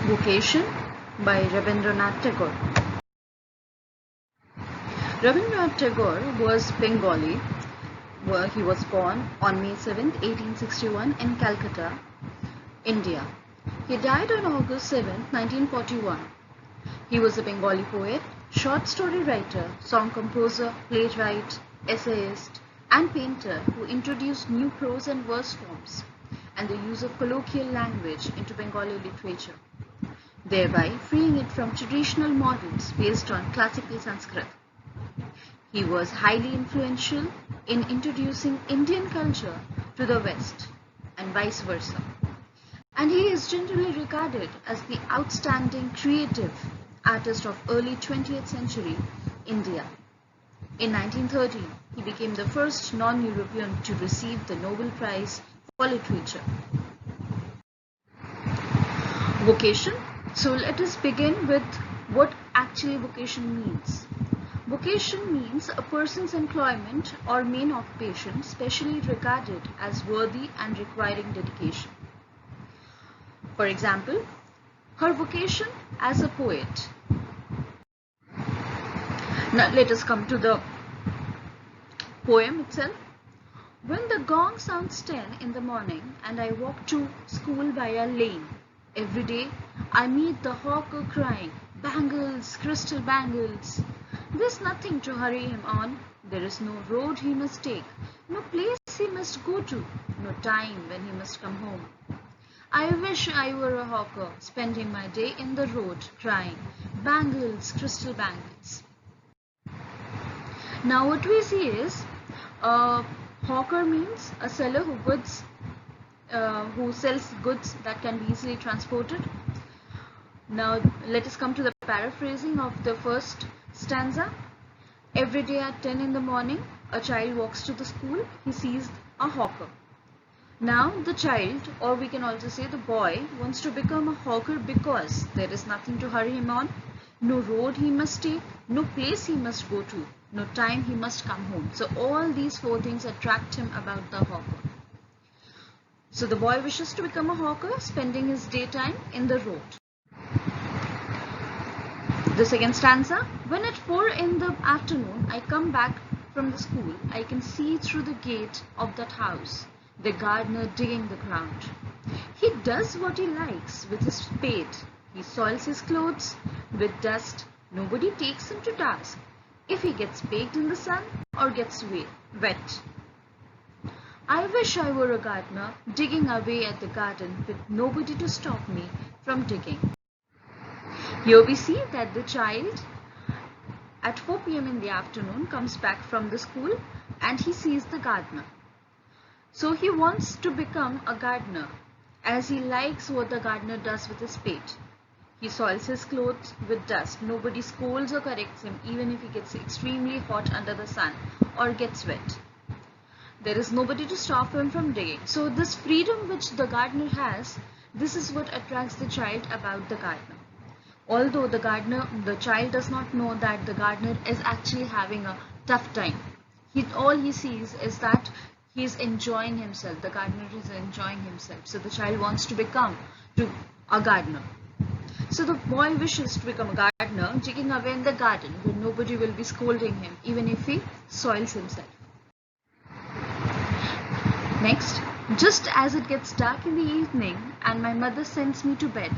Vocation by Rabindranath Tagore. Rabindranath Tagore was Bengali, where he was born on May 7, 1861 in Calcutta, India. He died on August 7, 1941. He was a Bengali poet, short story writer, song composer, playwright, essayist, and painter who introduced new prose and verse forms and the use of colloquial language into Bengali literature, thereby freeing it from traditional models based on classical Sanskrit. He was highly influential in introducing Indian culture to the West and vice versa. And he is generally regarded as the outstanding creative artist of early 20th century India. In 1913, he became the first non-European to receive the Nobel Prize for Literature. Vocation. So let us begin with what actually vocation means. Vocation means a person's employment or main occupation specially regarded as worthy and requiring dedication. For example, her vocation as a poet. Now let us come to the poem itself. When the gong sounds 10 in the morning and I walk to school by a lane, every day I meet the hawker crying, "Bangles, crystal bangles." There's nothing to hurry him on. There is no road he must take, no place he must go to, no time when he must come home. I wish I were a hawker, spending my day in the road, crying, "Bangles, crystal bangles." Now what we see is, hawker means a seller who sells goods that can be easily transported. Now let us come to the paraphrasing of the first stanza. Every day at 10 in the morning, a child walks to the school. He sees a hawker. Now the child, or we can also say the boy, wants to become a hawker because there is nothing to hurry him on, no road he must take, no place he must go to, no time he must come home. So all these four things attract him about the hawker. So the boy wishes to become a hawker, spending his daytime in the road. The second stanza. When at 4 in the afternoon I come back from the school, I can see through the gate of that house the gardener digging the ground. He does what he likes with his spade. He soils his clothes with dust. Nobody takes him to task if he gets baked in the sun or gets wet. I wish I were a gardener digging away at the garden with nobody to stop me from digging. Here we see that the child at 4 p.m. in the afternoon comes back from the school and he sees the gardener. So he wants to become a gardener as he likes what the gardener does with his spade. He soils his clothes with dust. Nobody scolds or corrects him even if he gets extremely hot under the sun or gets wet. There is nobody to stop him from digging. So this freedom which the gardener has, this is what attracts the child about the gardener. Although the child does not know that the gardener is actually having a tough time. All he sees is that he is enjoying himself. The gardener is enjoying himself. So the child wants to become a gardener. So the boy wishes to become a gardener, digging away in the garden where nobody will be scolding him, even if he soils himself. Next, just as it gets dark in the evening and my mother sends me to bed,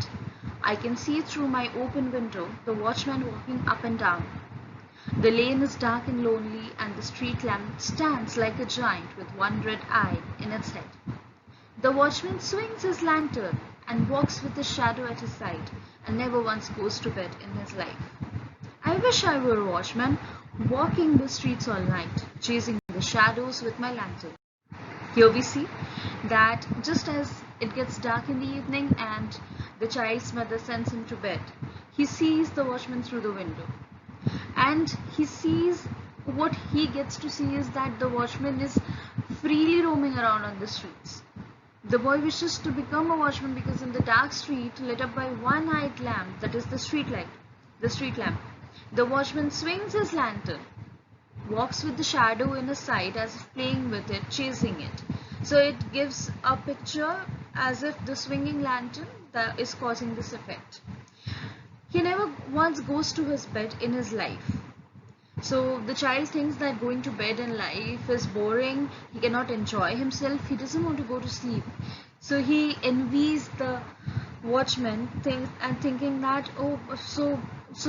I can see through my open window the watchman walking up and down. The lane is dark and lonely and the street lamp stands like a giant with one red eye in its head. The watchman swings his lantern and walks with the shadow at his side and never once goes to bed in his life. I wish I were a watchman walking the streets all night, chasing the shadows with my lantern. Here we see that just as it gets dark in the evening and the child's mother sends him to bed, he sees the watchman through the window. And he sees, what he gets to see is that the watchman is freely roaming around on the streets. The boy wishes to become a watchman because in the dark street lit up by one-eyed lamp, that is the street lamp, the watchman swings his lantern, walks with the shadow in his side as if playing with it, chasing it. So it gives a picture as if the swinging lantern that is causing this effect. He never once goes to his bed in his life. So the child thinks that going to bed in life is boring, he cannot enjoy himself, he doesn't want to go to sleep. So he envies the watchman thinking that, oh, so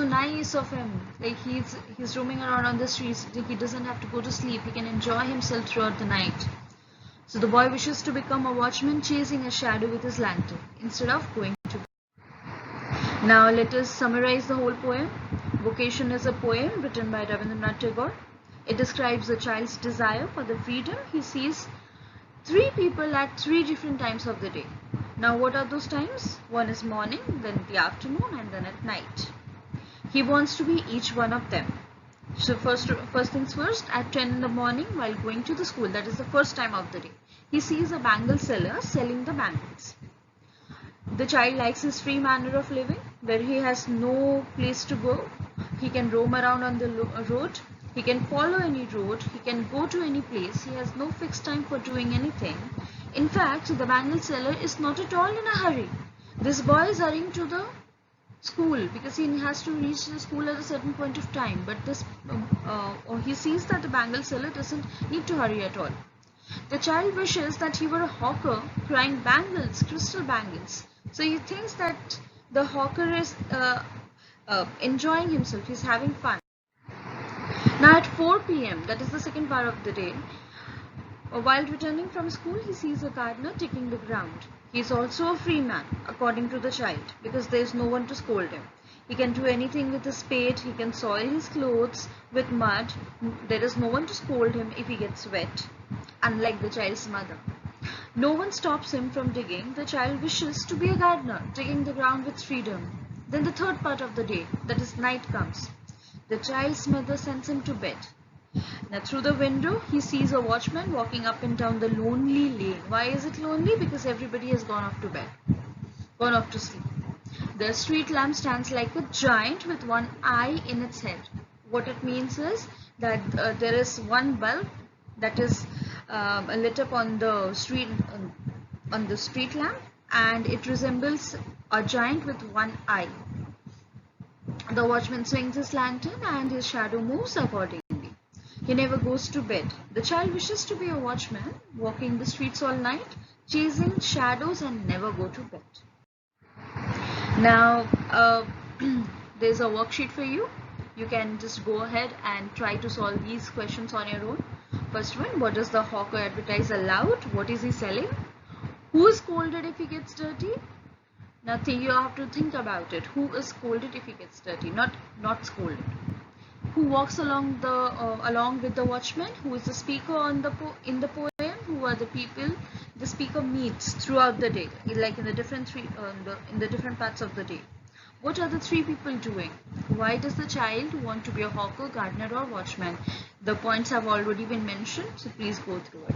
nice of him, like he's roaming around on the streets, he doesn't have to go to sleep, he can enjoy himself throughout the night. So the boy wishes to become a watchman, chasing a shadow with his lantern instead of going to bed. Now let us summarize the whole poem. Vocation is a poem written by Rabindranath Tagore. It describes a child's desire for the freedom. He sees three people at three different times of the day. Now what are those times? One is morning, then the afternoon, and then at night. He wants to be each one of them. So first things first, at 10 in the morning while going to the school, that is the first time of the day, he sees a bangle seller selling the bangles. The child likes his free manner of living, where he has no place to go. He can roam around on the road, he can follow any road, he can go to any place, he has no fixed time for doing anything. In fact, the bangle seller is not at all in a hurry. This boy is hurrying to the school because he has to reach the school at a certain point of time, but he sees that the bangle seller doesn't need to hurry at all. The child wishes that he were a hawker crying bangles, crystal bangles. So he thinks that the hawker is enjoying himself, he's having fun. Now at 4 p.m., that is the second part of the day, while returning from school, he sees a gardener taking the ground. He is also a free man, according to the child, because there is no one to scold him. He can do anything with a spade, he can soil his clothes with mud. There is no one to scold him if he gets wet, unlike the child's mother. No one stops him from digging. The child wishes to be a gardener, digging the ground with freedom. Then the third part of the day, that is night, comes. The child's mother sends him to bed. Now through the window, he sees a watchman walking up and down the lonely lane. Why is it lonely? Because everybody has gone off to bed, gone off to sleep. The street lamp stands like a giant with one eye in its head. What it means is that there is one bulb that is lit up on the street lamp, and it resembles a giant with one eye. The watchman swings his lantern and his shadow moves accordingly. He never goes to bed. The child wishes to be a watchman, walking the streets all night, chasing shadows, and never go to bed. Now, there's a worksheet for you. You can just go ahead and try to solve these questions on your own. First one, what does the hawker advertise aloud? What is he selling? Who is scolded if he gets dirty? Nothing, you have to think about it. Who is scolded if he gets dirty? Not scolded. Who walks along with the watchman? Who is the speaker in the poem? Who are the people the speaker meets throughout the day, like in the different parts of the day? What are the three people doing? Why does the child want to be a hawker, gardener, or watchman? The points have already been mentioned, so please go through it.